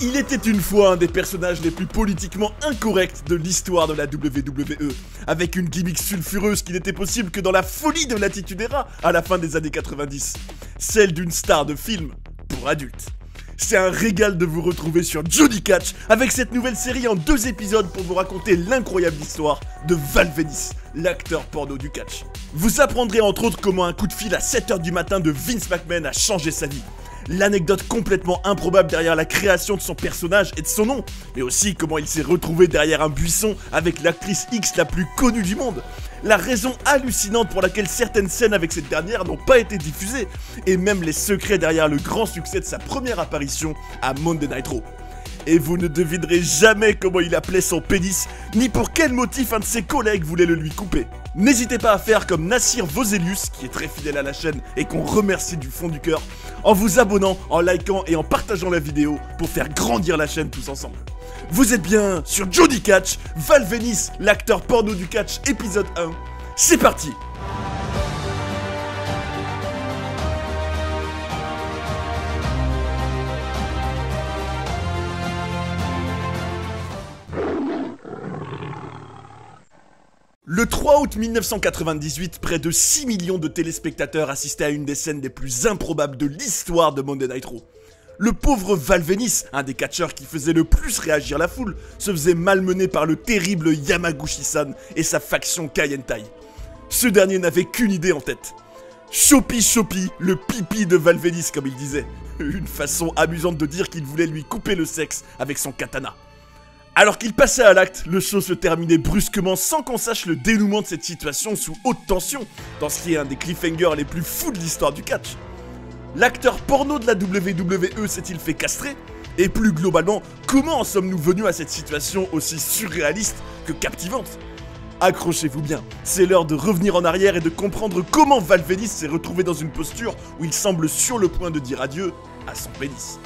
Il était une fois un des personnages les plus politiquement incorrects de l'histoire de la WWE, avec une gimmick sulfureuse qui n'était possible que dans la folie de l'Attitude Era à la fin des années 90, celle d'une star de film pour adultes. C'est un régal de vous retrouver sur Johnny Catch avec cette nouvelle série en 2 épisodes pour vous raconter l'incroyable histoire de Val Venis, l'acteur porno du catch. Vous apprendrez entre autres comment un coup de fil à 7 h du matin de Vince McMahon a changé sa vie, l'anecdote complètement improbable derrière la création de son personnage et de son nom, mais aussi comment il s'est retrouvé derrière un buisson avec l'actrice X la plus connue du monde, la raison hallucinante pour laquelle certaines scènes avec cette dernière n'ont pas été diffusées, et même les secrets derrière le grand succès de sa première apparition à Monday Night Raw. Et vous ne devinerez jamais comment il appelait son pénis, ni pour quel motif un de ses collègues voulait le lui couper. N'hésitez pas à faire comme Nassir Voselius, qui est très fidèle à la chaîne et qu'on remercie du fond du cœur, en vous abonnant, en likant et en partageant la vidéo pour faire grandir la chaîne tous ensemble. Vous êtes bien sur Johnny Catch, Val Venis, l'acteur porno du catch, épisode 1. C'est parti! Le 3 août 1998, près de 6 millions de téléspectateurs assistaient à une des scènes les plus improbables de l'histoire de Monday Night Raw. Le pauvre Val Venis, un des catcheurs qui faisait le plus réagir la foule, se faisait malmener par le terrible Yamaguchi-san et sa faction Kaientai. Ce dernier n'avait qu'une idée en tête. Chopi Chopi, le pipi de Val Venis comme il disait. Une façon amusante de dire qu'il voulait lui couper le sexe avec son katana. Alors qu'il passait à l'acte, le show se terminait brusquement sans qu'on sache le dénouement de cette situation sous haute tension, dans ce qui est un des cliffhangers les plus fous de l'histoire du catch. L'acteur porno de la WWE s'est-il fait castrer? Et plus globalement, comment en sommes-nous venus à cette situation aussi surréaliste que captivante? Accrochez-vous bien, c'est l'heure de revenir en arrière et de comprendre comment Val Venis s'est retrouvé dans une posture où il semble sur le point de dire adieu à son pénis.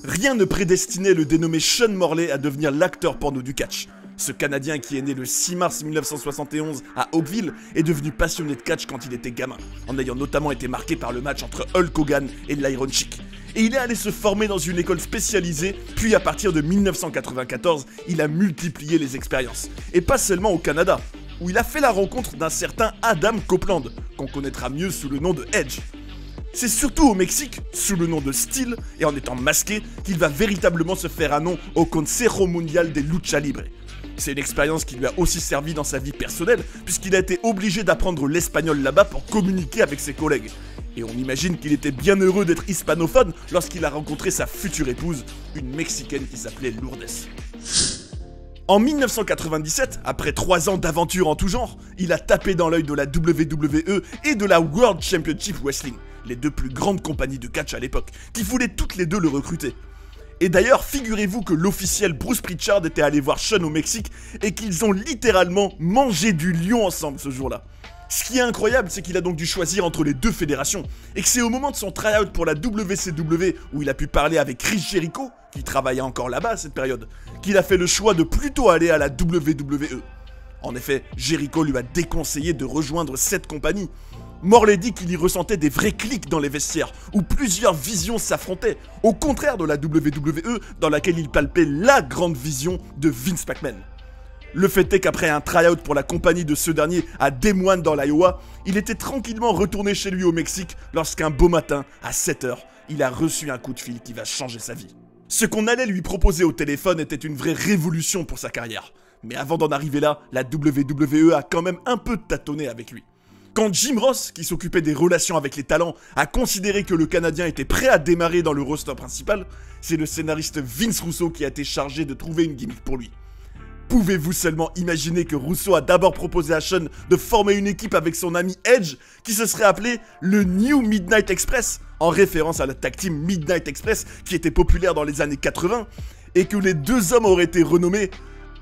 Rien ne prédestinait le dénommé Sean Morley à devenir l'acteur porno du catch. Ce Canadien qui est né le 6 mars 1971 à Oakville est devenu passionné de catch quand il était gamin, en ayant notamment été marqué par le match entre Hulk Hogan et l'Iron Sheik. Et il est allé se former dans une école spécialisée, puis à partir de 1994, il a multiplié les expériences. Et pas seulement au Canada, où il a fait la rencontre d'un certain Adam Copeland, qu'on connaîtra mieux sous le nom de Edge. C'est surtout au Mexique, sous le nom de Steel et en étant masqué, qu'il va véritablement se faire un nom au Consejo Mundial de Lucha Libre. C'est une expérience qui lui a aussi servi dans sa vie personnelle, puisqu'il a été obligé d'apprendre l'espagnol là-bas pour communiquer avec ses collègues. Et on imagine qu'il était bien heureux d'être hispanophone lorsqu'il a rencontré sa future épouse, une Mexicaine qui s'appelait Lourdes. En 1997, après 3 ans d'aventure en tout genre, il a tapé dans l'œil de la WWE et de la World Championship Wrestling, les 2 plus grandes compagnies de catch à l'époque, qui voulaient toutes les 2 le recruter. Et d'ailleurs, figurez-vous que l'officiel Bruce Pritchard était allé voir Sean au Mexique et qu'ils ont littéralement mangé du lion ensemble ce jour-là. Ce qui est incroyable, c'est qu'il a donc dû choisir entre les 2 fédérations, et que c'est au moment de son try-out pour la WCW, où il a pu parler avec Chris Jericho, qui travaillait encore là-bas à cette période, qu'il a fait le choix de plutôt aller à la WWE. En effet, Jericho lui a déconseillé de rejoindre cette compagnie. Morley dit qu'il y ressentait des vrais clics dans les vestiaires, où plusieurs visions s'affrontaient, au contraire de la WWE, dans laquelle il palpait la grande vision de Vince McMahon. Le fait est qu'après un try-out pour la compagnie de ce dernier à Des Moines dans l'Iowa, il était tranquillement retourné chez lui au Mexique lorsqu'un beau matin, à 7 h, il a reçu un coup de fil qui va changer sa vie. Ce qu'on allait lui proposer au téléphone était une vraie révolution pour sa carrière. Mais avant d'en arriver là, la WWE a quand même un peu tâtonné avec lui. Quand Jim Ross, qui s'occupait des relations avec les talents, a considéré que le Canadien était prêt à démarrer dans le roster principal, c'est le scénariste Vince Russo qui a été chargé de trouver une gimmick pour lui. Pouvez-vous seulement imaginer que Russo a d'abord proposé à Sean de former une équipe avec son ami Edge, qui se serait appelé le New Midnight Express, en référence à la tag team Midnight Express qui était populaire dans les années 80, et que les 2 hommes auraient été renommés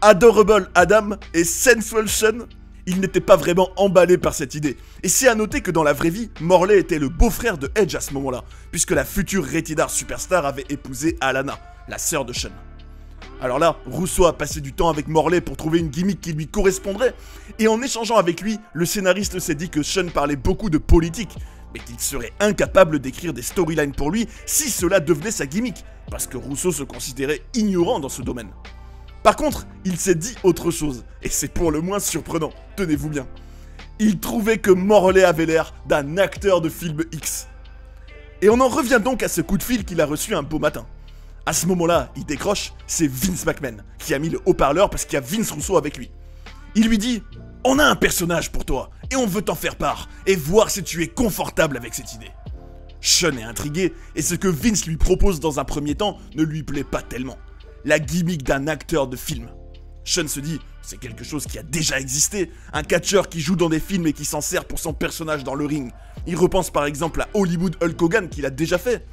Adorable Adam et Sensual Sean? Il n'était pas vraiment emballé par cette idée. Et c'est à noter que dans la vraie vie, Morley était le beau-frère de Edge à ce moment-là, puisque la future Rated R Superstar avait épousé Alana, la sœur de Sean. Alors là, Russo a passé du temps avec Morley pour trouver une gimmick qui lui correspondrait, et en échangeant avec lui, le scénariste s'est dit que Sean parlait beaucoup de politique, mais qu'il serait incapable d'écrire des storylines pour lui si cela devenait sa gimmick, parce que Russo se considérait ignorant dans ce domaine. Par contre, il s'est dit autre chose, et c'est pour le moins surprenant, tenez-vous bien. Il trouvait que Morley avait l'air d'un acteur de film X. Et on en revient donc à ce coup de fil qu'il a reçu un beau matin. À ce moment-là, il décroche, c'est Vince McMahon, qui a mis le haut-parleur parce qu'il y a Vince Russo avec lui. Il lui dit « On a un personnage pour toi, et on veut t'en faire part, et voir si tu es confortable avec cette idée. » Sean est intrigué, et ce que Vince lui propose dans un premier temps ne lui plaît pas tellement. La gimmick d'un acteur de film. Sean se dit, c'est quelque chose qui a déjà existé, un catcheur qui joue dans des films et qui s'en sert pour son personnage dans le ring. Il repense par exemple à Hollywood Hulk Hogan qu'il a déjà fait.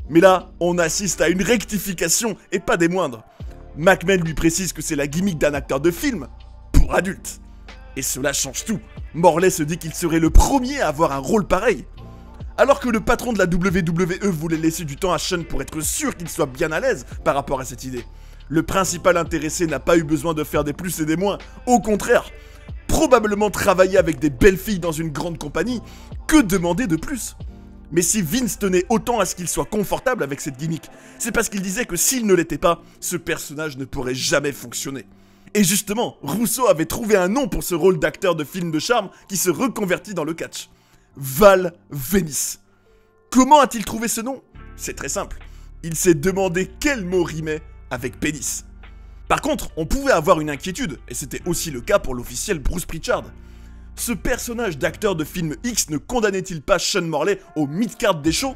Mais là, on assiste à une rectification et pas des moindres. McMahon lui précise que c'est la gimmick d'un acteur de film pour adultes. Et cela change tout. Morley se dit qu'il serait le premier à avoir un rôle pareil. Alors que le patron de la WWE voulait laisser du temps à Sean pour être sûr qu'il soit bien à l'aise par rapport à cette idée, le principal intéressé n'a pas eu besoin de faire des plus et des moins. Au contraire, probablement travailler avec des belles filles dans une grande compagnie, que demander de plus? Mais si Vince tenait autant à ce qu'il soit confortable avec cette gimmick, c'est parce qu'il disait que s'il ne l'était pas, ce personnage ne pourrait jamais fonctionner. Et justement, Russo avait trouvé un nom pour ce rôle d'acteur de film de charme qui se reconvertit dans le catch. Val Venis. Comment a-t-il trouvé ce nom? C'est très simple. Il s'est demandé quel mot rimait avec pénis. Par contre, on pouvait avoir une inquiétude, et c'était aussi le cas pour l'officiel Bruce Pritchard. Ce personnage d'acteur de film X ne condamnait-il pas Sean Morley au mid-card des shows?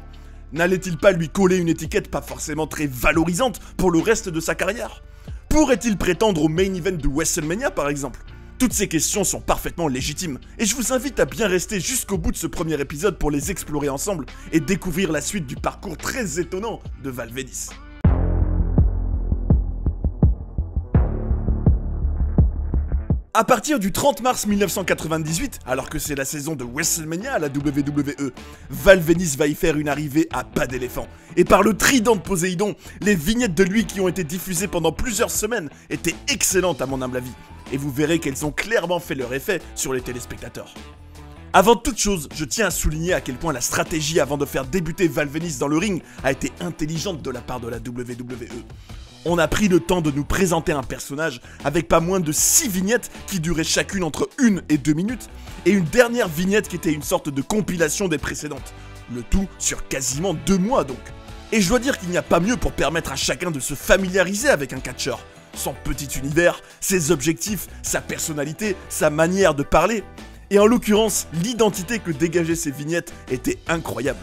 N'allait-il pas lui coller une étiquette pas forcément très valorisante pour le reste de sa carrière? Pourrait-il prétendre au main event de WrestleMania par exemple? Toutes ces questions sont parfaitement légitimes, et je vous invite à bien rester jusqu'au bout de ce premier épisode pour les explorer ensemble et découvrir la suite du parcours très étonnant de Val Venis. À partir du 30 mars 1998, alors que c'est la saison de WrestleMania à la WWE, Val Venis va y faire une arrivée à pas d'éléphant. Et par le trident de Poséidon, les vignettes de lui qui ont été diffusées pendant plusieurs semaines étaient excellentes à mon humble avis. Et vous verrez qu'elles ont clairement fait leur effet sur les téléspectateurs. Avant toute chose, je tiens à souligner à quel point la stratégie avant de faire débuter Val Venis dans le ring a été intelligente de la part de la WWE. On a pris le temps de nous présenter un personnage avec pas moins de 6 vignettes qui duraient chacune entre 1 et 2 minutes, et une dernière vignette qui était une sorte de compilation des précédentes. Le tout sur quasiment 2 mois donc. Et je dois dire qu'il n'y a pas mieux pour permettre à chacun de se familiariser avec un catcheur. Son petit univers, ses objectifs, sa personnalité, sa manière de parler. Et en l'occurrence, l'identité que dégageaient ces vignettes était incroyable.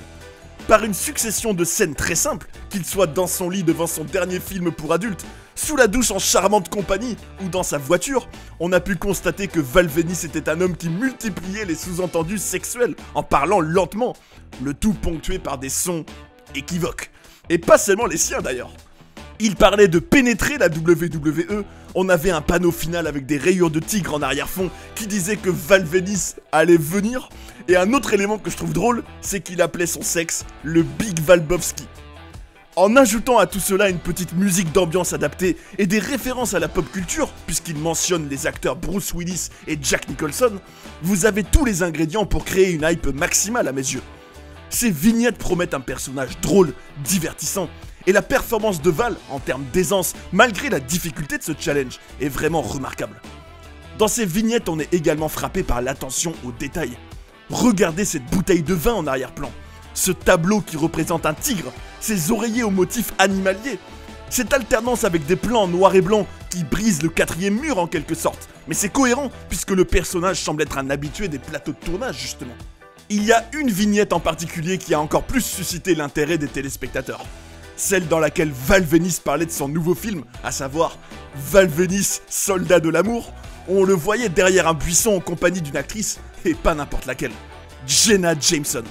Par une succession de scènes très simples, qu'il soit dans son lit devant son dernier film pour adultes, sous la douche en charmante compagnie ou dans sa voiture, on a pu constater que Val Venis était un homme qui multipliait les sous-entendus sexuels en parlant lentement, le tout ponctué par des sons équivoques. Et pas seulement les siens d'ailleurs. Il parlait de pénétrer la WWE, on avait un panneau final avec des rayures de tigre en arrière-fond qui disait que Val Venis allait venir, et un autre élément que je trouve drôle, c'est qu'il appelait son sexe le Big Valbovski. En ajoutant à tout cela une petite musique d'ambiance adaptée et des références à la pop culture, puisqu'il mentionne les acteurs Bruce Willis et Jack Nicholson, vous avez tous les ingrédients pour créer une hype maximale à mes yeux. Ces vignettes promettent un personnage drôle, divertissant, et la performance de Val, en termes d'aisance, malgré la difficulté de ce challenge, est vraiment remarquable. Dans ces vignettes, on est également frappé par l'attention aux détails. Regardez cette bouteille de vin en arrière-plan, ce tableau qui représente un tigre, ces oreillers au motif animalier, cette alternance avec des plans en noir et blanc qui brisent le 4e mur en quelque sorte, mais c'est cohérent puisque le personnage semble être un habitué des plateaux de tournage justement. Il y a une vignette en particulier qui a encore plus suscité l'intérêt des téléspectateurs. Celle dans laquelle Val Venis parlait de son nouveau film, à savoir Val Venis, soldat de l'amour. On le voyait derrière un buisson en compagnie d'une actrice, et pas n'importe laquelle, Jenna Jameson.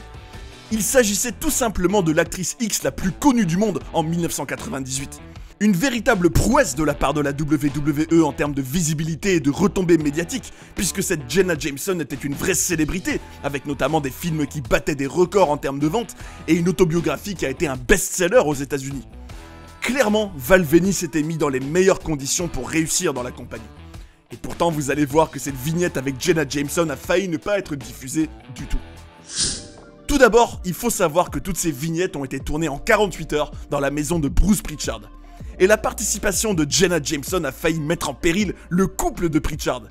Il s'agissait tout simplement de l'actrice X la plus connue du monde en 1998. Une véritable prouesse de la part de la WWE en termes de visibilité et de retombées médiatiques, puisque cette Jenna Jameson était une vraie célébrité, avec notamment des films qui battaient des records en termes de vente, et une autobiographie qui a été un best-seller aux États-Unis. Clairement, Val Venis s'était mis dans les meilleures conditions pour réussir dans la compagnie. Et pourtant, vous allez voir que cette vignette avec Jenna Jameson a failli ne pas être diffusée du tout. Tout d'abord, il faut savoir que toutes ces vignettes ont été tournées en 48 heures dans la maison de Bruce Pritchard. Et la participation de Jenna Jameson a failli mettre en péril le couple de Pritchard.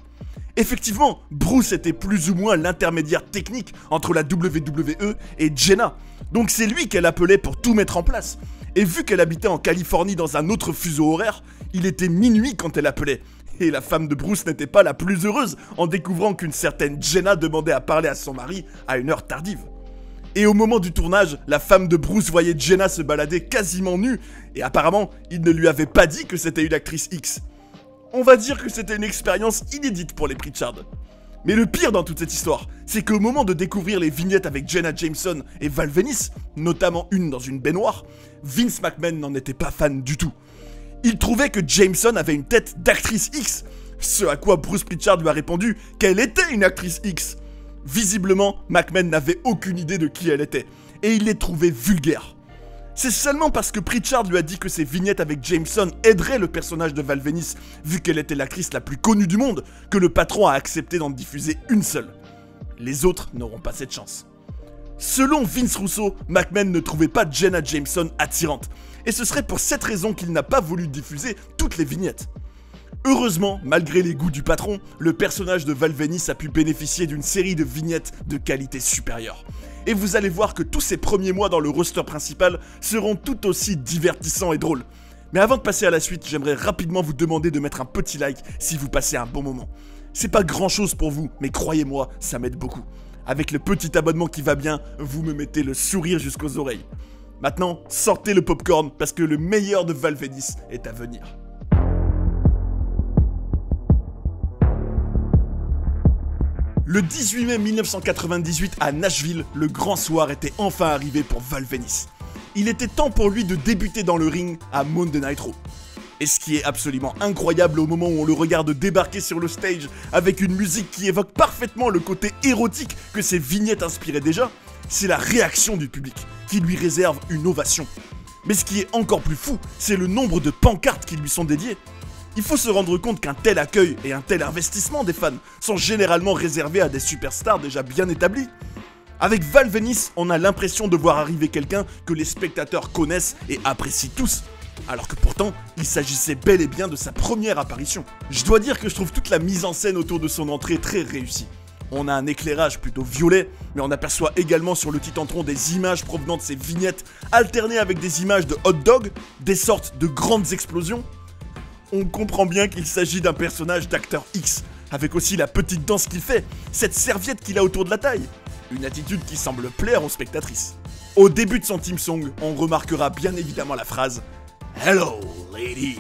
Effectivement, Bruce était plus ou moins l'intermédiaire technique entre la WWE et Jenna, donc c'est lui qu'elle appelait pour tout mettre en place. Et vu qu'elle habitait en Californie dans un autre fuseau horaire, il était minuit quand elle appelait. Et la femme de Bruce n'était pas la plus heureuse en découvrant qu'une certaine Jenna demandait à parler à son mari à une heure tardive. Et au moment du tournage, la femme de Bruce voyait Jenna se balader quasiment nue, et apparemment, il ne lui avait pas dit que c'était une actrice X. On va dire que c'était une expérience inédite pour les Pritchard. Mais le pire dans toute cette histoire, c'est qu'au moment de découvrir les vignettes avec Jenna Jameson et Val Venis, notamment une dans une baignoire, Vince McMahon n'en était pas fan du tout. Il trouvait que Jameson avait une tête d'actrice X, ce à quoi Bruce Pritchard lui a répondu qu'elle était une actrice X. Visiblement, McMahon n'avait aucune idée de qui elle était, et il les trouvait vulgaires. C'est seulement parce que Pritchard lui a dit que ses vignettes avec Jameson aideraient le personnage de Val Venis, vu qu'elle était l'actrice la plus connue du monde, que le patron a accepté d'en diffuser une seule. Les autres n'auront pas cette chance. Selon Vince Russo, McMahon ne trouvait pas Jenna Jameson attirante, et ce serait pour cette raison qu'il n'a pas voulu diffuser toutes les vignettes. Heureusement, malgré les goûts du patron, le personnage de Val Venis a pu bénéficier d'une série de vignettes de qualité supérieure. Et vous allez voir que tous ces premiers mois dans le roster principal seront tout aussi divertissants et drôles. Mais avant de passer à la suite, j'aimerais rapidement vous demander de mettre un petit like si vous passez un bon moment. C'est pas grand chose pour vous, mais croyez-moi, ça m'aide beaucoup. Avec le petit abonnement qui va bien, vous me mettez le sourire jusqu'aux oreilles. Maintenant, sortez le popcorn parce que le meilleur de Val Venis est à venir. Le 18 mai 1998 à Nashville, le grand soir était enfin arrivé pour Val Venis. Il était temps pour lui de débuter dans le ring à Monday Night Raw. Et ce qui est absolument incroyable au moment où on le regarde débarquer sur le stage avec une musique qui évoque parfaitement le côté érotique que ses vignettes inspiraient déjà, c'est la réaction du public qui lui réserve une ovation. Mais ce qui est encore plus fou, c'est le nombre de pancartes qui lui sont dédiées. Il faut se rendre compte qu'un tel accueil et un tel investissement des fans sont généralement réservés à des superstars déjà bien établis. Avec Val Venis, on a l'impression de voir arriver quelqu'un que les spectateurs connaissent et apprécient tous, alors que pourtant, il s'agissait bel et bien de sa première apparition. Je dois dire que je trouve toute la mise en scène autour de son entrée très réussie. On a un éclairage plutôt violet, mais on aperçoit également sur le titantron des images provenant de ses vignettes, alternées avec des images de hot dog, des sortes de grandes explosions. On comprend bien qu'il s'agit d'un personnage d'acteur X, avec aussi la petite danse qu'il fait, cette serviette qu'il a autour de la taille. Une attitude qui semble plaire aux spectatrices. Au début de son theme song, on remarquera bien évidemment la phrase « Hello, ladies »,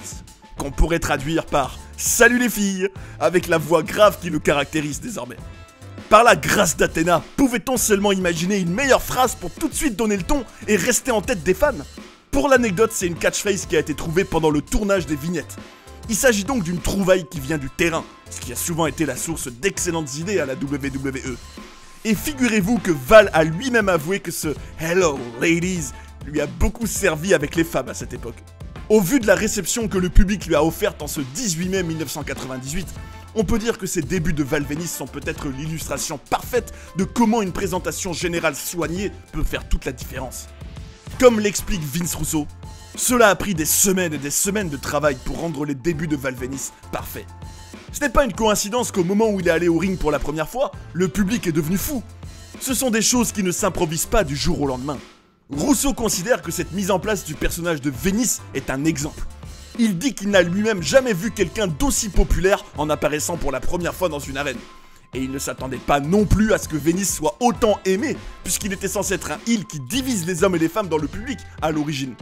qu'on pourrait traduire par « Salut les filles », avec la voix grave qui le caractérise désormais. Par la grâce d'Athéna, pouvait-on seulement imaginer une meilleure phrase pour tout de suite donner le ton et rester en tête des fans? Pour l'anecdote, c'est une catchphrase qui a été trouvée pendant le tournage des vignettes. Il s'agit donc d'une trouvaille qui vient du terrain, ce qui a souvent été la source d'excellentes idées à la WWE. Et figurez-vous que Val a lui-même avoué que ce « Hello ladies » lui a beaucoup servi avec les femmes à cette époque. Au vu de la réception que le public lui a offerte en ce 18 mai 1998, on peut dire que ces débuts de Val Venis sont peut-être l'illustration parfaite de comment une présentation générale soignée peut faire toute la différence. Comme l'explique Vince Russo, cela a pris des semaines et des semaines de travail pour rendre les débuts de Val Venis parfaits. Ce n'est pas une coïncidence qu'au moment où il est allé au ring pour la première fois, le public est devenu fou. Ce sont des choses qui ne s'improvisent pas du jour au lendemain. Russo considère que cette mise en place du personnage de Venis est un exemple. Il dit qu'il n'a lui-même jamais vu quelqu'un d'aussi populaire en apparaissant pour la première fois dans une arène. Et il ne s'attendait pas non plus à ce que Venis soit autant aimé, puisqu'il était censé être un heel qui divise les hommes et les femmes dans le public à l'origine.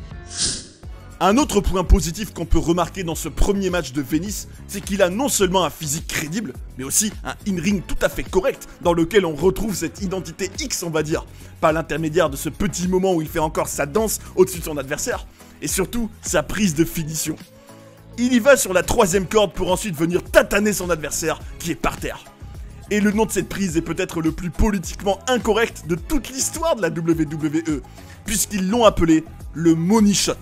Un autre point positif qu'on peut remarquer dans ce premier match de Venis, c'est qu'il a non seulement un physique crédible, mais aussi un in-ring tout à fait correct, dans lequel on retrouve cette identité X, on va dire, par l'intermédiaire de ce petit moment où il fait encore sa danse au-dessus de son adversaire, et surtout sa prise de finition. Il y va sur la 3e corde pour ensuite venir tataner son adversaire, qui est par terre. Et le nom de cette prise est peut-être le plus politiquement incorrect de toute l'histoire de la WWE, puisqu'ils l'ont appelé le money shot.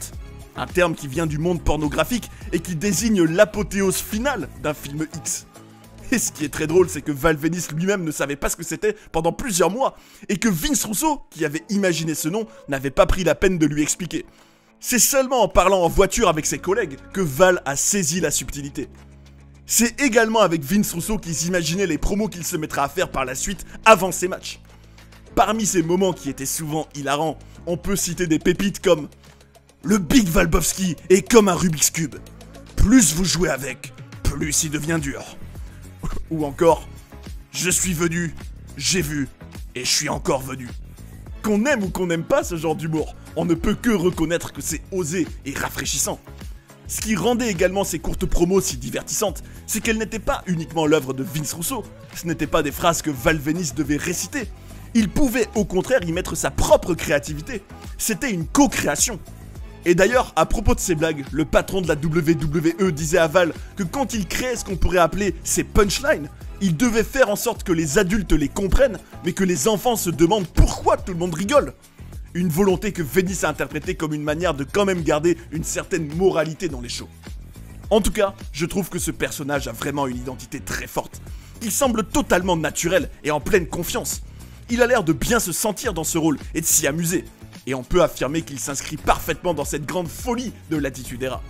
Un terme qui vient du monde pornographique et qui désigne l'apothéose finale d'un film X. Et ce qui est très drôle, c'est que Val Venis lui-même ne savait pas ce que c'était pendant plusieurs mois, et que Vince Russo, qui avait imaginé ce nom, n'avait pas pris la peine de lui expliquer. C'est seulement en parlant en voiture avec ses collègues que Val a saisi la subtilité. C'est également avec Vince Russo qu'ils imaginaient les promos qu'il se mettra à faire par la suite avant ses matchs. Parmi ces moments qui étaient souvent hilarants, on peut citer des pépites comme « Le Big Valbovski est comme un Rubik's Cube. Plus vous jouez avec, plus il devient dur. » Ou encore « Je suis venu, j'ai vu, et je suis encore venu. » Qu'on aime ou qu'on n'aime pas ce genre d'humour, on ne peut que reconnaître que c'est osé et rafraîchissant. Ce qui rendait également ces courtes promos si divertissantes, c'est qu'elles n'étaient pas uniquement l'œuvre de Vince Russo, ce n'étaient pas des phrases que Val Venis devait réciter. Il pouvait au contraire y mettre sa propre créativité. C'était une co-création. Et d'ailleurs, à propos de ces blagues, le patron de la WWE disait à Val que quand il créait ce qu'on pourrait appeler ses punchlines, il devait faire en sorte que les adultes les comprennent, mais que les enfants se demandent pourquoi tout le monde rigole. Une volonté que Venis a interprétée comme une manière de quand même garder une certaine moralité dans les shows. En tout cas, je trouve que ce personnage a vraiment une identité très forte. Il semble totalement naturel et en pleine confiance. Il a l'air de bien se sentir dans ce rôle et de s'y amuser. Et on peut affirmer qu'il s'inscrit parfaitement dans cette grande folie de l'Attitude Era.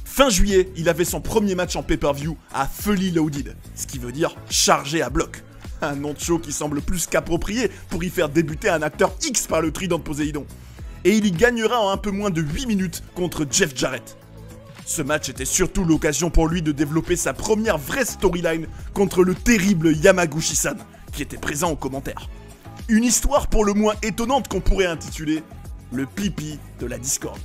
Fin juillet, il avait son premier match en pay-per-view à Fully Loaded, ce qui veut dire chargé à bloc. Un nom de show qui semble plus qu'approprié pour y faire débuter un acteur X par le trident de Poséidon. Et il y gagnera en un peu moins de 8 minutes contre Jeff Jarrett. Ce match était surtout l'occasion pour lui de développer sa première vraie storyline contre le terrible Yamaguchi-san, qui était présent aux commentaires. Une histoire pour le moins étonnante qu'on pourrait intituler « Le pipi de la discorde ».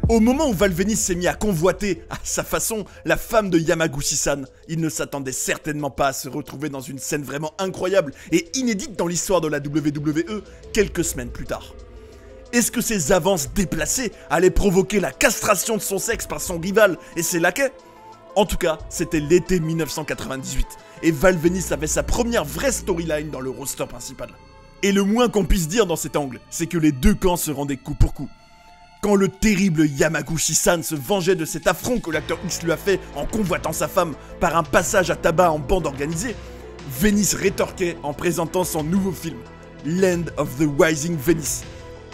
Au moment où Val Venis s'est mis à convoiter, à sa façon, la femme de Yamaguchi-san, il ne s'attendait certainement pas à se retrouver dans une scène vraiment incroyable et inédite dans l'histoire de la WWE quelques semaines plus tard. Est-ce que ces avances déplacées allaient provoquer la castration de son sexe par son rival et ses laquais? En tout cas, c'était l'été 1998, et Val Venis avait sa première vraie storyline dans le roster principal. Et le moins qu'on puisse dire dans cet angle, c'est que les deux camps se rendaient coup pour coup. Quand le terrible Yamaguchi-san se vengeait de cet affront que l'acteur X lui a fait en convoitant sa femme par un passage à tabac en bande organisée, Venis rétorquait en présentant son nouveau film, Land of the Rising Venice,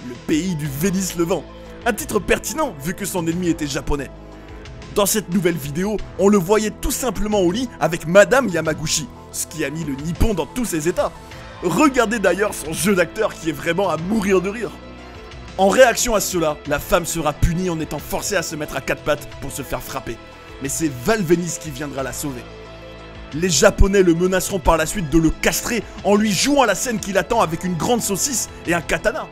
le pays du Vénis levant, un titre pertinent vu que son ennemi était japonais. Dans cette nouvelle vidéo, on le voyait tout simplement au lit avec Madame Yamaguchi, ce qui a mis le Nippon dans tous ses états. Regardez d'ailleurs son jeu d'acteur qui est vraiment à mourir de rire. En réaction à cela, la femme sera punie en étant forcée à se mettre à quatre pattes pour se faire frapper. Mais c'est Val Venis qui viendra la sauver. Les Japonais le menaceront par la suite de le castrer en lui jouant la scène qui l'attend avec une grande saucisse et un katana.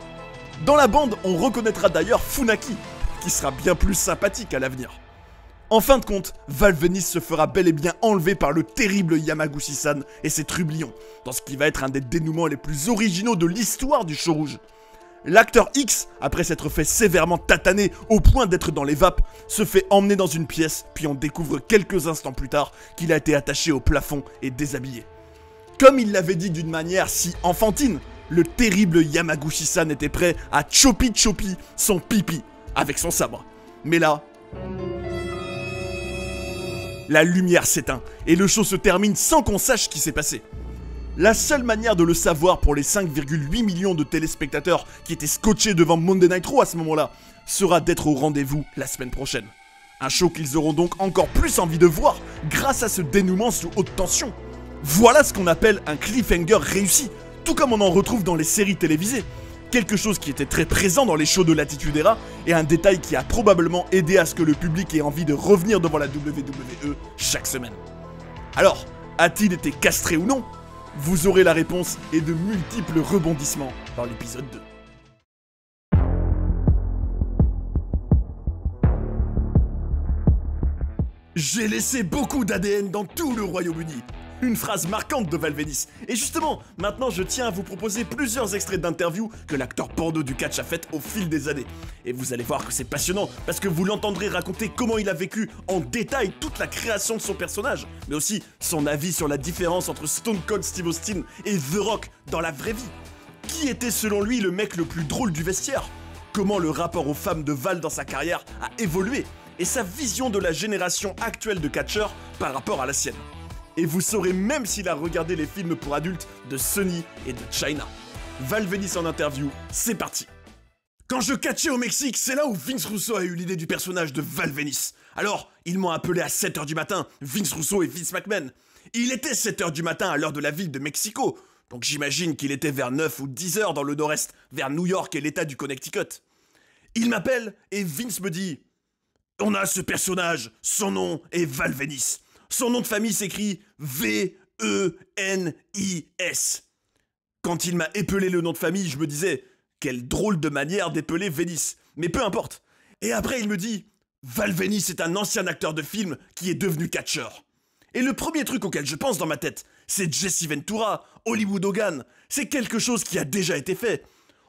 Dans la bande, on reconnaîtra d'ailleurs Funaki, qui sera bien plus sympathique à l'avenir. En fin de compte, Val Venis se fera bel et bien enlever par le terrible Yamaguchi-san et ses trublions, dans ce qui va être un des dénouements les plus originaux de l'histoire du show rouge. L'acteur X, après s'être fait sévèrement tataner au point d'être dans les vapes, se fait emmener dans une pièce, puis on découvre quelques instants plus tard qu'il a été attaché au plafond et déshabillé. Comme il l'avait dit d'une manière si enfantine, le terrible Yamaguchi-san était prêt à chopi son pipi avec son sabre. Mais là, la lumière s'éteint et le show se termine sans qu'on sache ce qui s'est passé. La seule manière de le savoir pour les 5,8 millions de téléspectateurs qui étaient scotchés devant Monday Night Raw à ce moment-là, sera d'être au rendez-vous la semaine prochaine. Un show qu'ils auront donc encore plus envie de voir grâce à ce dénouement sous haute tension. Voilà ce qu'on appelle un cliffhanger réussi, tout comme on en retrouve dans les séries télévisées. Quelque chose qui était très présent dans les shows de l'Attitude Era et un détail qui a probablement aidé à ce que le public ait envie de revenir devant la WWE chaque semaine. Alors, a-t-il été castré ou non ? Vous aurez la réponse et de multiples rebondissements dans l'épisode 2. J'ai laissé beaucoup d'ADN dans tout le Royaume-Uni. Une phrase marquante de Val Venis. Et justement, maintenant je tiens à vous proposer plusieurs extraits d'interviews que l'acteur porno du catch a faites au fil des années. Et vous allez voir que c'est passionnant, parce que vous l'entendrez raconter comment il a vécu en détail toute la création de son personnage, mais aussi son avis sur la différence entre Stone Cold Steve Austin et The Rock dans la vraie vie. Qui était selon lui le mec le plus drôle du vestiaire? Comment le rapport aux femmes de Val dans sa carrière a évolué? et sa vision de la génération actuelle de catcheurs par rapport à la sienne. Et vous saurez même s'il a regardé les films pour adultes de Sony et de China. Val Venis en interview, c'est parti. Quand je catchais au Mexique, c'est là où Vince Russo a eu l'idée du personnage de Val Venis. Alors, ils m'ont appelé à 7h du matin, Vince Russo et Vince McMahon. Il était 7h du matin à l'heure de la ville de Mexico, donc j'imagine qu'il était vers 9 ou 10h dans le nord-est, vers New York et l'état du Connecticut. Il m'appelle et Vince me dit « On a ce personnage, son nom est Val Venis. Son nom de famille s'écrit V-E-N-I-S. » Quand il m'a épelé le nom de famille, je me disais « Quelle drôle de manière d'épeler Venis. » Mais peu importe. Et après il me dit « Val Venis est un ancien acteur de film qui est devenu catcheur. » Et le premier truc auquel je pense dans ma tête, c'est Jesse Ventura, Hollywood Hogan. C'est quelque chose qui a déjà été fait.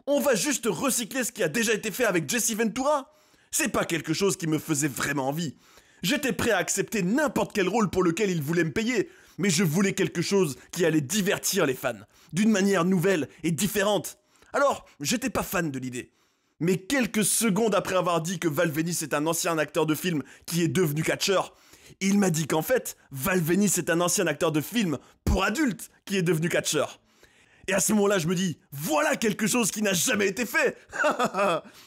On va juste recycler ce qui a déjà été fait avec Jesse Ventura? C'est pas quelque chose qui me faisait vraiment envie. J'étais prêt à accepter n'importe quel rôle pour lequel il voulait me payer, mais je voulais quelque chose qui allait divertir les fans, d'une manière nouvelle et différente. Alors, j'étais pas fan de l'idée. Mais quelques secondes après avoir dit que Val Venis est un ancien acteur de film qui est devenu catcheur, il m'a dit qu'en fait, Val Venis est un ancien acteur de film pour adultes qui est devenu catcheur. Et à ce moment-là, je me dis, voilà quelque chose qui n'a jamais été fait.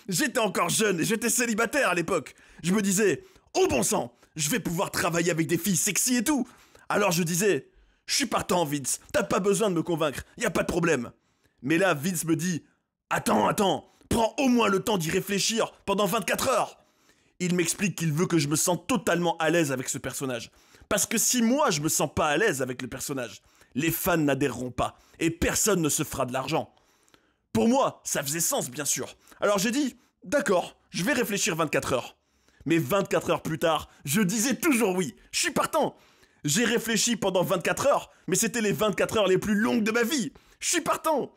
J'étais encore jeune et j'étais célibataire à l'époque. Je me disais, oh bon sang, je vais pouvoir travailler avec des filles sexy et tout. Alors je disais, je suis partant Vince, t'as pas besoin de me convaincre, y a pas de problème. Mais là, Vince me dit, attends, prends au moins le temps d'y réfléchir pendant 24 heures. Il m'explique qu'il veut que je me sente totalement à l'aise avec ce personnage. Parce que si moi je me sens pas à l'aise avec le personnage, les fans n'adhéreront pas et personne ne se fera de l'argent. Pour moi, ça faisait sens bien sûr. Alors j'ai dit, d'accord, je vais réfléchir 24 heures. Mais 24 heures plus tard, je disais toujours oui, je suis partant. J'ai réfléchi pendant 24 heures, mais c'était les 24 heures les plus longues de ma vie. Je suis partant.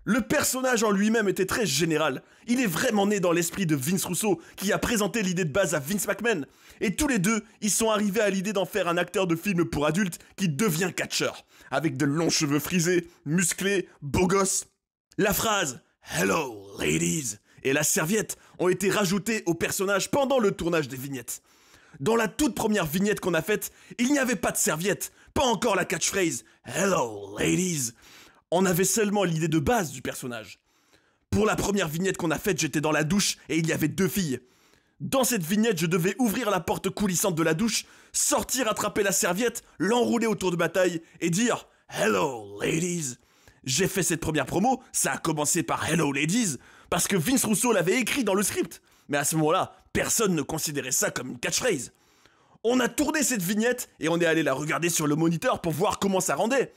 Le personnage en lui-même était très général. Il est vraiment né dans l'esprit de Vince Russo, qui a présenté l'idée de base à Vince McMahon. Et tous les deux, ils sont arrivés à l'idée d'en faire un acteur de film pour adultes qui devient catcheur, avec de longs cheveux frisés, musclés, beau gosse. La phrase « Hello, ladies » et la serviette ont été rajoutées au personnage pendant le tournage des vignettes. Dans la toute première vignette qu'on a faite, il n'y avait pas de serviette, pas encore la catchphrase « Hello, ladies ». On avait seulement l'idée de base du personnage. Pour la première vignette qu'on a faite, j'étais dans la douche et il y avait 2 filles. Dans cette vignette, je devais ouvrir la porte coulissante de la douche, sortir, attraper la serviette, l'enrouler autour de ma taille et dire « Hello, ladies ». J'ai fait cette première promo, ça a commencé par « Hello, ladies » parce que Vince Russo l'avait écrit dans le script. Mais à ce moment-là, personne ne considérait ça comme une catchphrase. On a tourné cette vignette et on est allé la regarder sur le moniteur pour voir comment ça rendait.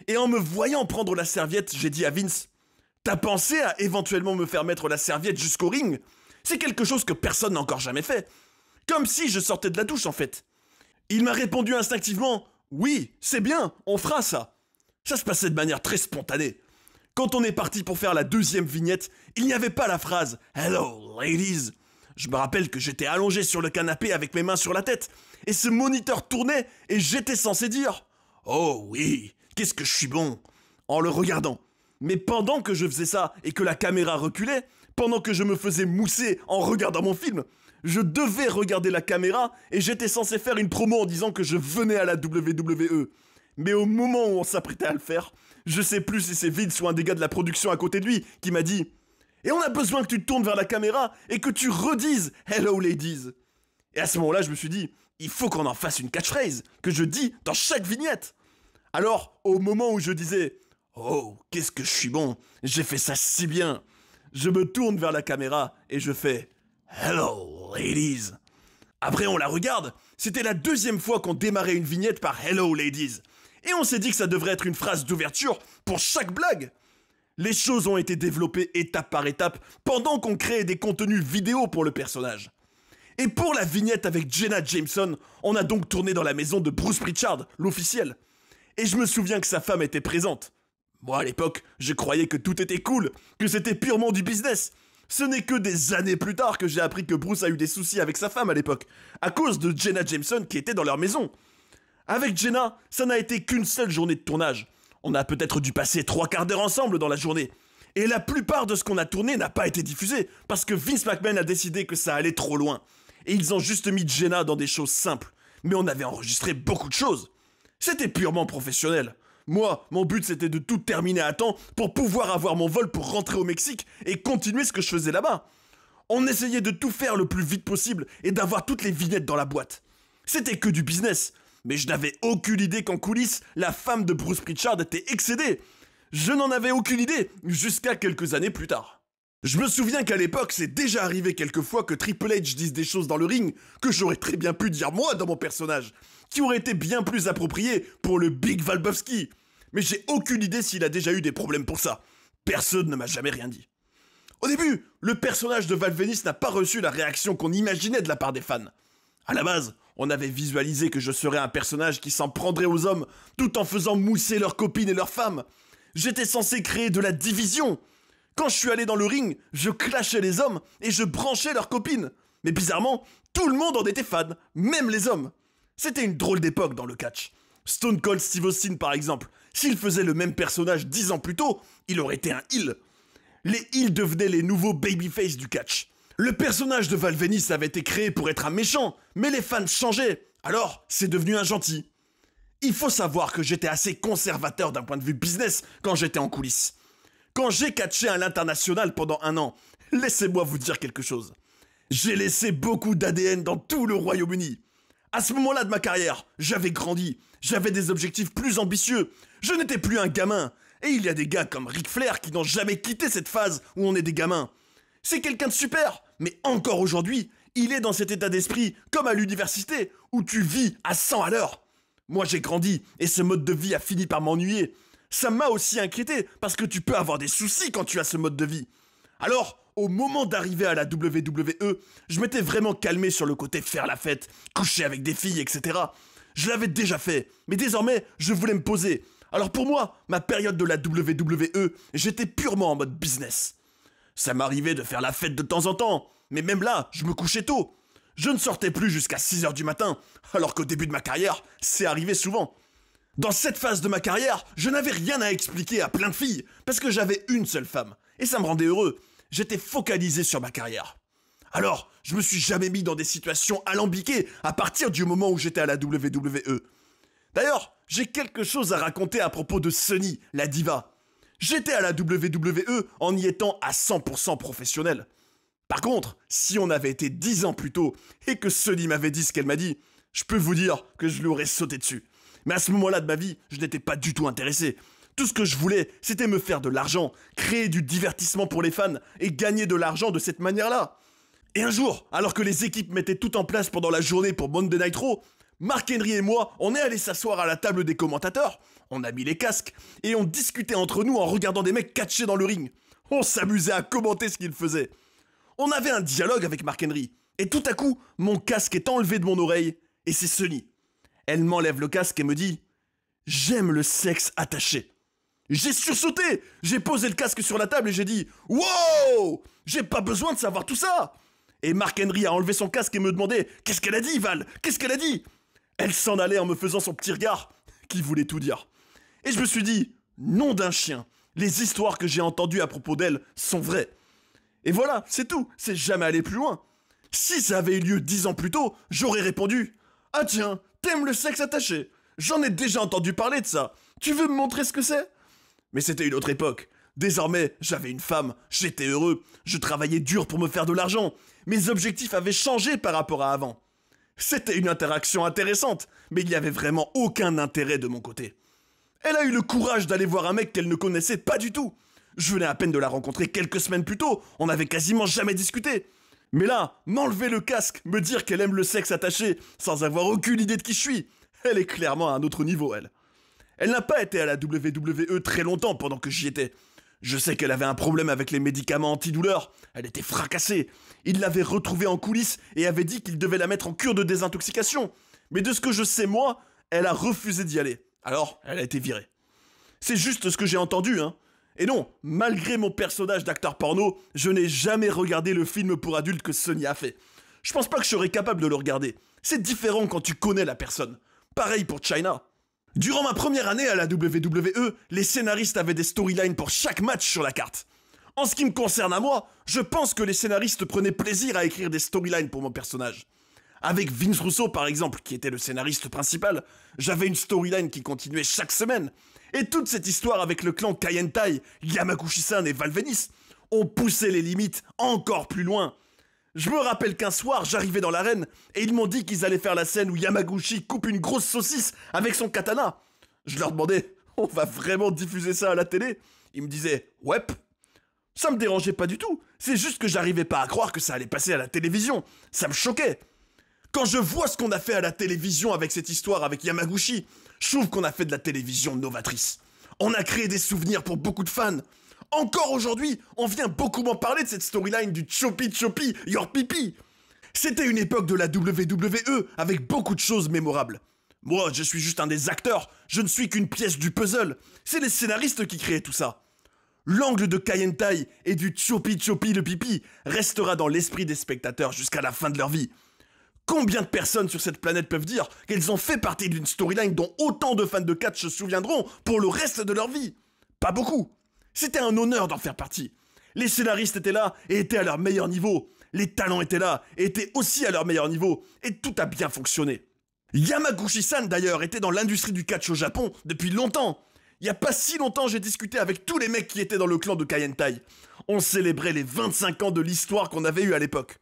Et en me voyant prendre la serviette, j'ai dit à Vince « T'as pensé à éventuellement me faire mettre la serviette jusqu'au ring ? C'est quelque chose que personne n'a encore jamais fait. Comme si je sortais de la douche en fait. » Il m'a répondu instinctivement « Oui, c'est bien, on fera ça. » Ça se passait de manière très spontanée. Quand on est parti pour faire la deuxième vignette, il n'y avait pas la phrase « Hello, ladies ». Je me rappelle que j'étais allongé sur le canapé avec mes mains sur la tête, et ce moniteur tournait et j'étais censé dire « Oh oui, qu'est-ce que je suis bon !» en le regardant. Mais pendant que je faisais ça et que la caméra reculait, pendant que je me faisais mousser en regardant mon film, je devais regarder la caméra et j'étais censé faire une promo en disant que je venais à la WWE. Mais au moment où on s'apprêtait à le faire, je sais plus si c'est Vince ou un des gars de la production à côté de lui qui m'a dit « Et on a besoin que tu te tournes vers la caméra et que tu redises « Hello ladies ». Et à ce moment-là, je me suis dit « Il faut qu'on en fasse une catchphrase que je dis dans chaque vignette ». Alors, au moment où je disais « Oh, qu'est-ce que je suis bon, j'ai fait ça si bien », je me tourne vers la caméra et je fais « Hello ladies ». Après on la regarde, c'était la deuxième fois qu'on démarrait une vignette par « Hello ladies ». Et on s'est dit que ça devrait être une phrase d'ouverture pour chaque blague. Les choses ont été développées étape par étape pendant qu'on créait des contenus vidéo pour le personnage. Et pour la vignette avec Jenna Jameson, on a donc tourné dans la maison de Bruce Pritchard, l'officiel. Et je me souviens que sa femme était présente. Moi à l'époque, je croyais que tout était cool, que c'était purement du business. Ce n'est que des années plus tard que j'ai appris que Bruce a eu des soucis avec sa femme à l'époque, à cause de Jenna Jameson qui était dans leur maison. Avec Jenna, ça n'a été qu'une seule journée de tournage. On a peut-être dû passer 3/4 d'heure ensemble dans la journée. Et la plupart de ce qu'on a tourné n'a pas été diffusé, parce que Vince McMahon a décidé que ça allait trop loin. Et ils ont juste mis Jenna dans des choses simples. Mais on avait enregistré beaucoup de choses. C'était purement professionnel. Moi, mon but c'était de tout terminer à temps pour pouvoir avoir mon vol pour rentrer au Mexique et continuer ce que je faisais là-bas. On essayait de tout faire le plus vite possible et d'avoir toutes les vignettes dans la boîte. C'était que du business. Mais je n'avais aucune idée qu'en coulisses, la femme de Bruce Pritchard était excédée. Je n'en avais aucune idée jusqu'à quelques années plus tard. Je me souviens qu'à l'époque, c'est déjà arrivé quelques fois que Triple H dise des choses dans le ring que j'aurais très bien pu dire moi dans mon personnage, qui aurait été bien plus approprié pour le Big Valbowski. Mais j'ai aucune idée s'il a déjà eu des problèmes pour ça. Personne ne m'a jamais rien dit. Au début, le personnage de Val Venis n'a pas reçu la réaction qu'on imaginait de la part des fans. À la base, on avait visualisé que je serais un personnage qui s'en prendrait aux hommes tout en faisant mousser leurs copines et leurs femmes. J'étais censé créer de la division. Quand je suis allé dans le ring, je clashais les hommes et je branchais leurs copines. Mais bizarrement, tout le monde en était fan, même les hommes. C'était une drôle d'époque dans le catch. Stone Cold Steve Austin par exemple, s'il faisait le même personnage 10 ans plus tôt, il aurait été un heel. Les heels devenaient les nouveaux babyface du catch. Le personnage de Val Venis avait été créé pour être un méchant, mais les fans changeaient, alors c'est devenu un gentil. Il faut savoir que j'étais assez conservateur d'un point de vue business quand j'étais en coulisses. Quand j'ai catché à l'international pendant 1 an, laissez-moi vous dire quelque chose. J'ai laissé beaucoup d'ADN dans tout le Royaume-Uni. À ce moment-là de ma carrière, j'avais grandi, j'avais des objectifs plus ambitieux, je n'étais plus un gamin. Et il y a des gars comme Ric Flair qui n'ont jamais quitté cette phase où on est des gamins. C'est quelqu'un de super, mais encore aujourd'hui, il est dans cet état d'esprit comme à l'université où tu vis à 100 à l'heure. Moi j'ai grandi et ce mode de vie a fini par m'ennuyer. Ça m'a aussi inquiété parce que tu peux avoir des soucis quand tu as ce mode de vie. Alors, au moment d'arriver à la WWE, je m'étais vraiment calmé sur le côté faire la fête, coucher avec des filles, etc. Je l'avais déjà fait, mais désormais, je voulais me poser. Alors pour moi, ma période de la WWE, j'étais purement en mode business. Ça m'arrivait de faire la fête de temps en temps, mais même là, je me couchais tôt. Je ne sortais plus jusqu'à 6h du matin, alors qu'au début de ma carrière, c'est arrivé souvent. Dans cette phase de ma carrière, je n'avais rien à expliquer à plein de filles, parce que j'avais une seule femme, et ça me rendait heureux. J'étais focalisé sur ma carrière. Alors, je me suis jamais mis dans des situations alambiquées à partir du moment où j'étais à la WWE. D'ailleurs, j'ai quelque chose à raconter à propos de Sunny, la diva. J'étais à la WWE en y étant à 100% professionnel. Par contre, si on avait été 10 ans plus tôt et que Sunny m'avait dit ce qu'elle m'a dit, je peux vous dire que je lui aurais sauté dessus. Mais à ce moment-là de ma vie, je n'étais pas du tout intéressé. Tout ce que je voulais, c'était me faire de l'argent, créer du divertissement pour les fans et gagner de l'argent de cette manière-là. Et un jour, alors que les équipes mettaient tout en place pendant la journée pour Monday Night Raw, Mark Henry et moi, on est allés s'asseoir à la table des commentateurs, on a mis les casques, et on discutait entre nous en regardant des mecs catcher dans le ring. On s'amusait à commenter ce qu'ils faisaient. On avait un dialogue avec Mark Henry, et tout à coup, mon casque est enlevé de mon oreille, et c'est Sunny. Elle m'enlève le casque et me dit « J'aime le sexe attaché ». J'ai sursauté, j'ai posé le casque sur la table et j'ai dit « Wow, j'ai pas besoin de savoir tout ça !» Et Mark Henry a enlevé son casque et me demandait « Qu'est-ce qu'elle a dit, Val? Qu'est-ce qu'elle a dit ?» Elle s'en allait en me faisant son petit regard qui voulait tout dire. Et je me suis dit « Nom d'un chien, les histoires que j'ai entendues à propos d'elle sont vraies. » Et voilà, c'est tout, c'est jamais allé plus loin. Si ça avait eu lieu 10 ans plus tôt, j'aurais répondu « Ah tiens, t'aimes le sexe attaché? J'en ai déjà entendu parler de ça. Tu veux me montrer ce que c'est ?» Mais c'était une autre époque. Désormais, j'avais une femme, j'étais heureux, je travaillais dur pour me faire de l'argent. Mes objectifs avaient changé par rapport à avant. C'était une interaction intéressante, mais il n'y avait vraiment aucun intérêt de mon côté. Elle a eu le courage d'aller voir un mec qu'elle ne connaissait pas du tout. Je venais à peine de la rencontrer quelques semaines plus tôt, on n'avait quasiment jamais discuté. Mais là, m'enlever le casque, me dire qu'elle aime le sexe attaché, sans avoir aucune idée de qui je suis, elle est clairement à un autre niveau, elle. Elle n'a pas été à la WWE très longtemps pendant que j'y étais. Je sais qu'elle avait un problème avec les médicaments antidouleurs, elle était fracassée. Il l'avait retrouvée en coulisses et avait dit qu'il devait la mettre en cure de désintoxication. Mais de ce que je sais moi, elle a refusé d'y aller. Alors, elle a été virée. C'est juste ce que j'ai entendu, hein. Et non, malgré mon personnage d'acteur porno, je n'ai jamais regardé le film pour adultes que Sunny a fait. Je pense pas que je serais capable de le regarder. C'est différent quand tu connais la personne. Pareil pour Chyna. Durant ma première année à la WWE, les scénaristes avaient des storylines pour chaque match sur la carte. En ce qui me concerne à moi, je pense que les scénaristes prenaient plaisir à écrire des storylines pour mon personnage. Avec Vince Russo par exemple, qui était le scénariste principal, j'avais une storyline qui continuait chaque semaine. Et toute cette histoire avec le clan Kaientai, Yamaguchi-san et Val Venis ont poussé les limites encore plus loin. Je me rappelle qu'un soir, j'arrivais dans l'arène et ils m'ont dit qu'ils allaient faire la scène où Yamaguchi coupe une grosse saucisse avec son katana. Je leur demandais, on va vraiment diffuser ça à la télé? Ils me disaient, ouais. Ça me dérangeait pas du tout, c'est juste que j'arrivais pas à croire que ça allait passer à la télévision. Ça me choquait. Quand je vois ce qu'on a fait à la télévision avec cette histoire avec Yamaguchi, je trouve qu'on a fait de la télévision novatrice. On a créé des souvenirs pour beaucoup de fans. Encore aujourd'hui, on vient beaucoup m'en parler de cette storyline du Choppy Choppy Your Pipi. C'était une époque de la WWE avec beaucoup de choses mémorables. Moi, je suis juste un des acteurs, je ne suis qu'une pièce du puzzle. C'est les scénaristes qui créaient tout ça. L'angle de Kaientai et du Choppy Choppy le pipi restera dans l'esprit des spectateurs jusqu'à la fin de leur vie. Combien de personnes sur cette planète peuvent dire qu'elles ont fait partie d'une storyline dont autant de fans de catch se souviendront pour le reste de leur vie? Pas beaucoup. C'était un honneur d'en faire partie. Les scénaristes étaient là et étaient à leur meilleur niveau. Les talents étaient là et étaient aussi à leur meilleur niveau. Et tout a bien fonctionné. Yamaguchi-san d'ailleurs était dans l'industrie du catch au Japon depuis longtemps. Il y a pas si longtemps, j'ai discuté avec tous les mecs qui étaient dans le clan de Kaientai. On célébrait les 25 ans de l'histoire qu'on avait eue à l'époque.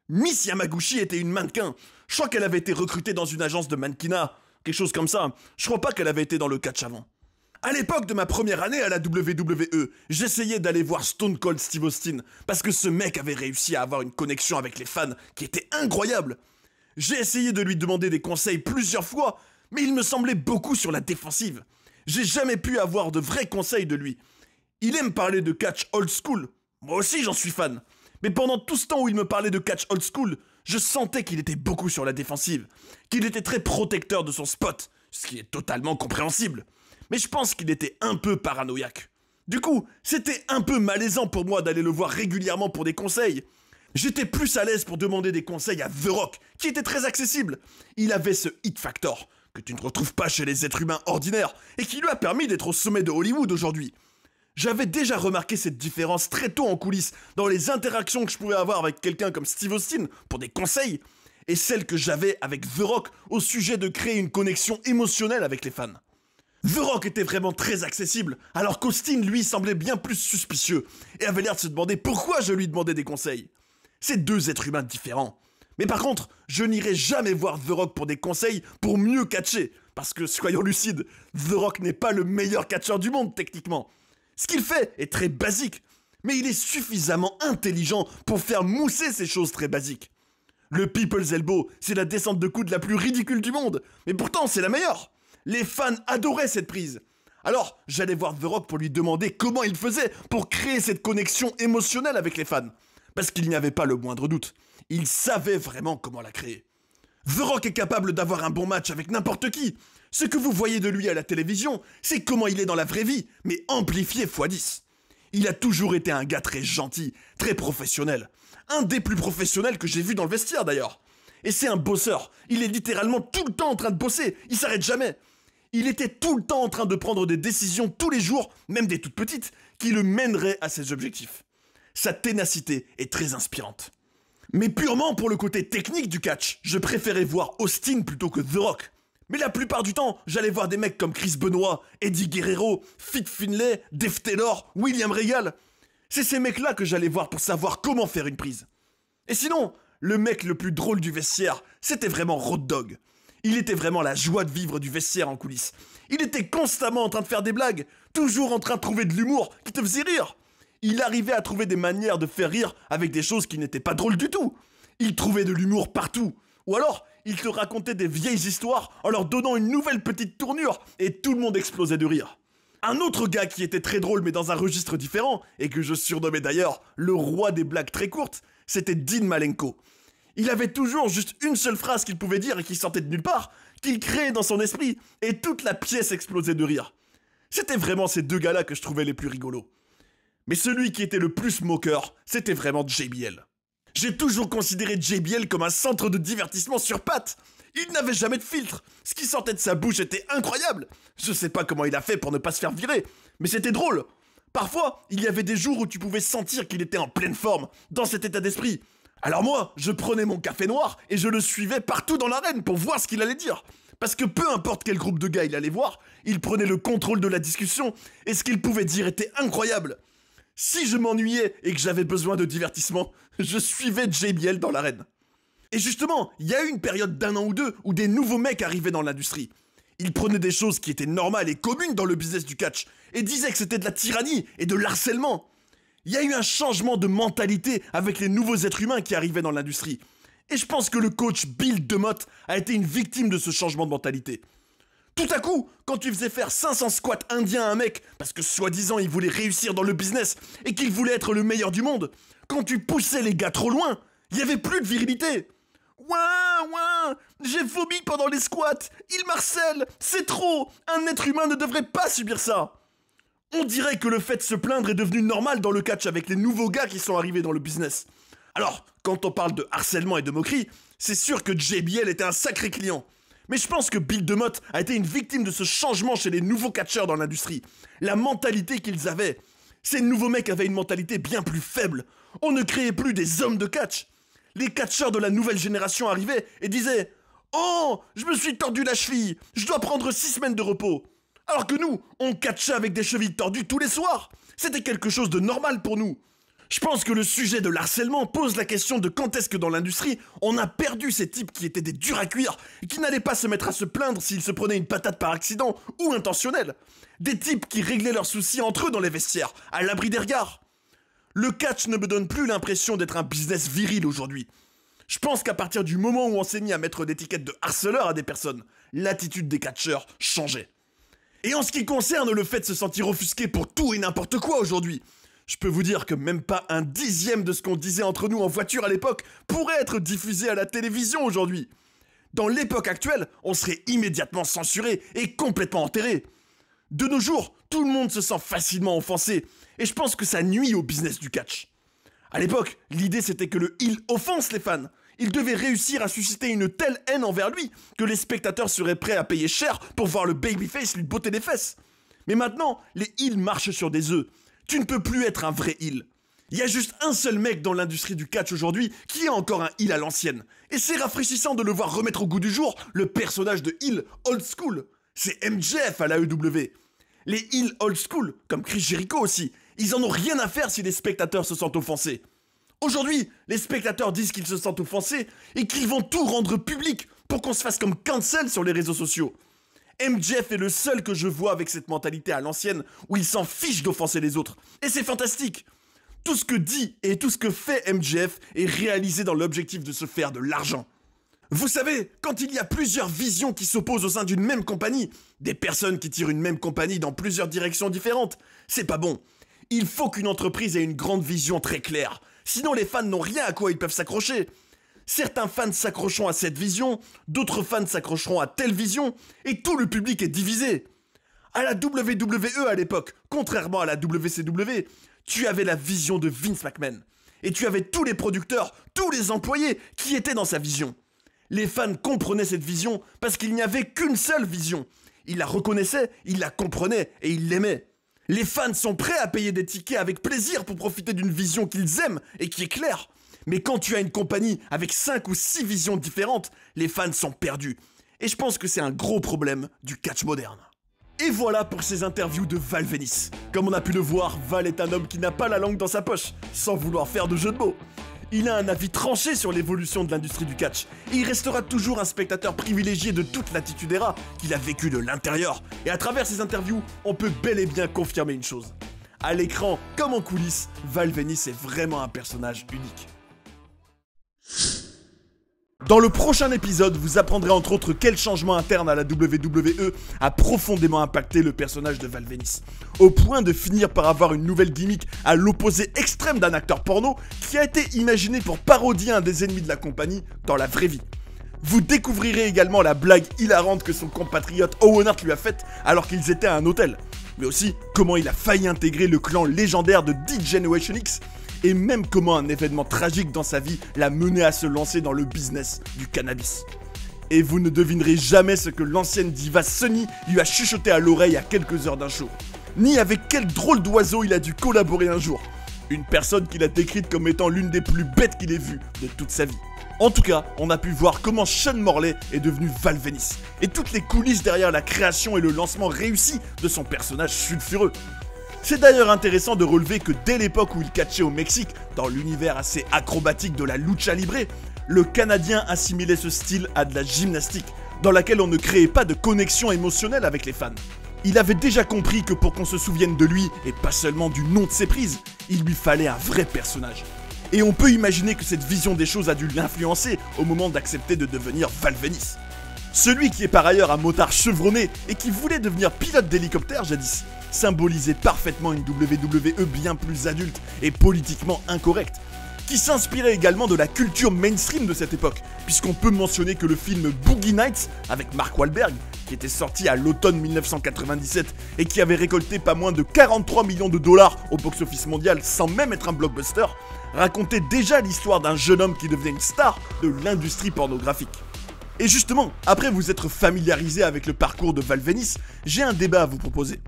Miss Yamaguchi était une mannequin. Je crois qu'elle avait été recrutée dans une agence de mannequinat, quelque chose comme ça. Je crois pas qu'elle avait été dans le catch avant. À l'époque de ma première année à la WWE, j'essayais d'aller voir Stone Cold Steve Austin, parce que ce mec avait réussi à avoir une connexion avec les fans qui était incroyable. J'ai essayé de lui demander des conseils plusieurs fois, mais il me semblait beaucoup sur la défensive. J'ai jamais pu avoir de vrais conseils de lui. Il aime parler de catch old school. Moi aussi j'en suis fan. Mais pendant tout ce temps où il me parlait de catch old school, je sentais qu'il était beaucoup sur la défensive. Qu'il était très protecteur de son spot, ce qui est totalement compréhensible. Mais je pense qu'il était un peu paranoïaque. Du coup, c'était un peu malaisant pour moi d'aller le voir régulièrement pour des conseils. J'étais plus à l'aise pour demander des conseils à The Rock, qui était très accessible. Il avait ce hit factor, que tu ne retrouves pas chez les êtres humains ordinaires, et qui lui a permis d'être au sommet de Hollywood aujourd'hui. J'avais déjà remarqué cette différence très tôt en coulisses, dans les interactions que je pouvais avoir avec quelqu'un comme Steve Austin pour des conseils, et celles que j'avais avec The Rock au sujet de créer une connexion émotionnelle avec les fans. The Rock était vraiment très accessible, alors qu'Austin, lui, semblait bien plus suspicieux, et avait l'air de se demander pourquoi je lui demandais des conseils. C'est deux êtres humains différents. Mais par contre, je n'irai jamais voir The Rock pour des conseils pour mieux catcher, parce que, soyons lucides, The Rock n'est pas le meilleur catcheur du monde, techniquement. Ce qu'il fait est très basique, mais il est suffisamment intelligent pour faire mousser ces choses très basiques. Le People's Elbow, c'est la descente de coude la plus ridicule du monde, mais pourtant c'est la meilleure. Les fans adoraient cette prise. Alors, j'allais voir The Rock pour lui demander comment il faisait pour créer cette connexion émotionnelle avec les fans. Parce qu'il n'y avait pas le moindre doute. Il savait vraiment comment la créer. The Rock est capable d'avoir un bon match avec n'importe qui. Ce que vous voyez de lui à la télévision, c'est comment il est dans la vraie vie, mais amplifié x10. Il a toujours été un gars très gentil, très professionnel. Un des plus professionnels que j'ai vu dans le vestiaire d'ailleurs. Et c'est un bosseur. Il est littéralement tout le temps en train de bosser. Il s'arrête jamais. Il était tout le temps en train de prendre des décisions tous les jours, même des toutes petites, qui le mèneraient à ses objectifs. Sa ténacité est très inspirante. Mais purement pour le côté technique du catch, je préférais voir Austin plutôt que The Rock. Mais la plupart du temps, j'allais voir des mecs comme Chris Benoit, Eddie Guerrero, Fit Finlay, Dave Taylor, William Regal. C'est ces mecs-là que j'allais voir pour savoir comment faire une prise. Et sinon, le mec le plus drôle du vestiaire, c'était vraiment Road Dogg. Il était vraiment la joie de vivre du vestiaire en coulisses. Il était constamment en train de faire des blagues, toujours en train de trouver de l'humour qui te faisait rire. Il arrivait à trouver des manières de faire rire avec des choses qui n'étaient pas drôles du tout. Il trouvait de l'humour partout. Ou alors, il te racontait des vieilles histoires en leur donnant une nouvelle petite tournure et tout le monde explosait de rire. Un autre gars qui était très drôle mais dans un registre différent, et que je surnommais d'ailleurs le roi des blagues très courtes, c'était Dean Malenko. Il avait toujours juste une seule phrase qu'il pouvait dire et qui sortait de nulle part, qu'il créait dans son esprit, et toute la pièce explosait de rire. C'était vraiment ces deux gars-là que je trouvais les plus rigolos. Mais celui qui était le plus moqueur, c'était vraiment JBL. J'ai toujours considéré JBL comme un centre de divertissement sur pattes. Il n'avait jamais de filtre. Ce qui sortait de sa bouche était incroyable. Je sais pas comment il a fait pour ne pas se faire virer, mais c'était drôle. Parfois, il y avait des jours où tu pouvais sentir qu'il était en pleine forme, dans cet état d'esprit. Alors moi, je prenais mon café noir et je le suivais partout dans l'arène pour voir ce qu'il allait dire. Parce que peu importe quel groupe de gars il allait voir, il prenait le contrôle de la discussion et ce qu'il pouvait dire était incroyable. Si je m'ennuyais et que j'avais besoin de divertissement, je suivais JBL dans l'arène. Et justement, il y a eu une période d'1 an ou 2 où des nouveaux mecs arrivaient dans l'industrie. Ils prenaient des choses qui étaient normales et communes dans le business du catch et disaient que c'était de la tyrannie et de l'harcèlement. Il y a eu un changement de mentalité avec les nouveaux êtres humains qui arrivaient dans l'industrie. Et je pense que le coach Bill DeMott a été une victime de ce changement de mentalité. Tout à coup, quand tu faisais faire 500 squats indiens à un mec, parce que soi-disant il voulait réussir dans le business et qu'il voulait être le meilleur du monde, quand tu poussais les gars trop loin, il n'y avait plus de virilité. Ouin, j'ai vomi pendant les squats, il m'harcèle, c'est trop, un être humain ne devrait pas subir ça. On dirait que le fait de se plaindre est devenu normal dans le catch avec les nouveaux gars qui sont arrivés dans le business. Alors, quand on parle de harcèlement et de moquerie, c'est sûr que JBL était un sacré client. Mais je pense que Bill DeMott a été une victime de ce changement chez les nouveaux catcheurs dans l'industrie. La mentalité qu'ils avaient. Ces nouveaux mecs avaient une mentalité bien plus faible. On ne créait plus des hommes de catch. Les catcheurs de la nouvelle génération arrivaient et disaient « Oh, je me suis tordu la cheville, je dois prendre 6 semaines de repos. » Alors que nous, on catchait avec des chevilles tordues tous les soirs. C'était quelque chose de normal pour nous. Je pense que le sujet de l'harcèlement pose la question de quand est-ce que dans l'industrie, on a perdu ces types qui étaient des durs à cuire et qui n'allaient pas se mettre à se plaindre s'ils se prenaient une patate par accident ou intentionnel. Des types qui réglaient leurs soucis entre eux dans les vestiaires, à l'abri des regards. Le catch ne me donne plus l'impression d'être un business viril aujourd'hui. Je pense qu'à partir du moment où on s'est mis à mettre d'étiquettes de harceleur à des personnes, l'attitude des catcheurs changeait. Et en ce qui concerne le fait de se sentir offusqué pour tout et n'importe quoi aujourd'hui, je peux vous dire que même pas un dixième de ce qu'on disait entre nous en voiture à l'époque pourrait être diffusé à la télévision aujourd'hui. Dans l'époque actuelle, on serait immédiatement censuré et complètement enterré. De nos jours, tout le monde se sent facilement offensé, et je pense que ça nuit au business du catch. À l'époque, l'idée c'était que le heel offense les fans. Il devait réussir à susciter une telle haine envers lui que les spectateurs seraient prêts à payer cher pour voir le babyface lui botter les fesses. Mais maintenant, les heels marchent sur des œufs. Tu ne peux plus être un vrai heel. Il y a juste un seul mec dans l'industrie du catch aujourd'hui qui est encore un heel à l'ancienne. Et c'est rafraîchissant de le voir remettre au goût du jour le personnage de heel old school. C'est MJF à la EW. Les heels old school, comme Chris Jericho aussi, ils en ont rien à faire si les spectateurs se sentent offensés. Aujourd'hui, les spectateurs disent qu'ils se sentent offensés et qu'ils vont tout rendre public pour qu'on se fasse comme cancel sur les réseaux sociaux. MJF est le seul que je vois avec cette mentalité à l'ancienne où il s'en fiche d'offenser les autres. Et c'est fantastique. Tout ce que dit et tout ce que fait MJF est réalisé dans l'objectif de se faire de l'argent. Vous savez, quand il y a plusieurs visions qui s'opposent au sein d'une même compagnie, des personnes qui tirent une même compagnie dans plusieurs directions différentes, c'est pas bon. Il faut qu'une entreprise ait une grande vision très claire. Sinon les fans n'ont rien à quoi ils peuvent s'accrocher. Certains fans s'accrocheront à cette vision, d'autres fans s'accrocheront à telle vision, et tout le public est divisé. À la WWE à l'époque, contrairement à la WCW, tu avais la vision de Vince McMahon. Et tu avais tous les producteurs, tous les employés qui étaient dans sa vision. Les fans comprenaient cette vision parce qu'il n'y avait qu'une seule vision. Ils la reconnaissaient, ils la comprenaient et ils l'aimaient. Les fans sont prêts à payer des tickets avec plaisir pour profiter d'une vision qu'ils aiment et qui est claire. Mais quand tu as une compagnie avec 5 ou 6 visions différentes, les fans sont perdus. Et je pense que c'est un gros problème du catch moderne. Et voilà pour ces interviews de Val Venis. Comme on a pu le voir, Val est un homme qui n'a pas la langue dans sa poche, sans vouloir faire de jeu de mots. Il a un avis tranché sur l'évolution de l'industrie du catch, et il restera toujours un spectateur privilégié de toute l'attitude era qu'il a vécu de l'intérieur. Et à travers ces interviews, on peut bel et bien confirmer une chose. À l'écran, comme en coulisses, Val Venis est vraiment un personnage unique. Dans le prochain épisode, vous apprendrez entre autres quel changement interne à la WWE a profondément impacté le personnage de Val Venis, au point de finir par avoir une nouvelle gimmick à l'opposé extrême d'un acteur porno qui a été imaginé pour parodier un des ennemis de la compagnie dans la vraie vie. Vous découvrirez également la blague hilarante que son compatriote Owen Hart lui a faite alors qu'ils étaient à un hôtel, mais aussi comment il a failli intégrer le clan légendaire de D-Generation X, et même comment un événement tragique dans sa vie l'a mené à se lancer dans le business du cannabis. Et vous ne devinerez jamais ce que l'ancienne diva Sunny lui a chuchoté à l'oreille à quelques heures d'un show. ni avec quel drôle d'oiseau il a dû collaborer un jour. Une personne qu'il a décrite comme étant l'une des plus bêtes qu'il ait vues de toute sa vie. En tout cas, on a pu voir comment Sean Morley est devenu Val Venis, et toutes les coulisses derrière la création et le lancement réussi de son personnage sulfureux. C'est d'ailleurs intéressant de relever que dès l'époque où il catchait au Mexique, dans l'univers assez acrobatique de la lucha libre, le Canadien assimilait ce style à de la gymnastique, dans laquelle on ne créait pas de connexion émotionnelle avec les fans. Il avait déjà compris que pour qu'on se souvienne de lui, et pas seulement du nom de ses prises, il lui fallait un vrai personnage. Et on peut imaginer que cette vision des choses a dû l'influencer au moment d'accepter de devenir Val Venis. Celui qui est par ailleurs un motard chevronné et qui voulait devenir pilote d'hélicoptère jadis, symbolisait parfaitement une WWE bien plus adulte et politiquement incorrecte, qui s'inspirait également de la culture mainstream de cette époque, puisqu'on peut mentionner que le film Boogie Nights, avec Mark Wahlberg, qui était sorti à l'automne 1997 et qui avait récolté pas moins de 43 millions de dollars au box-office mondial sans même être un blockbuster, racontait déjà l'histoire d'un jeune homme qui devenait une star de l'industrie pornographique. Et justement, après vous être familiarisé avec le parcours de Val Venis, j'ai un débat à vous proposer.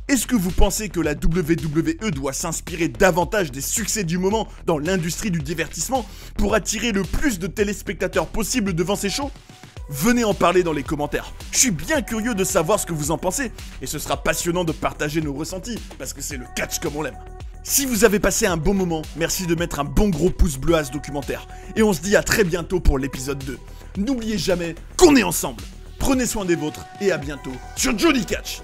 Est-ce que vous pensez que la WWE doit s'inspirer davantage des succès du moment dans l'industrie du divertissement pour attirer le plus de téléspectateurs possible devant ses shows ? Venez en parler dans les commentaires. Je suis bien curieux de savoir ce que vous en pensez, et ce sera passionnant de partager nos ressentis, parce que c'est le catch comme on l'aime. Si vous avez passé un bon moment, merci de mettre un bon gros pouce bleu à ce documentaire, et on se dit à très bientôt pour l'épisode 2. N'oubliez jamais qu'on est ensemble. Prenez soin des vôtres, et à bientôt sur Johnny Catch.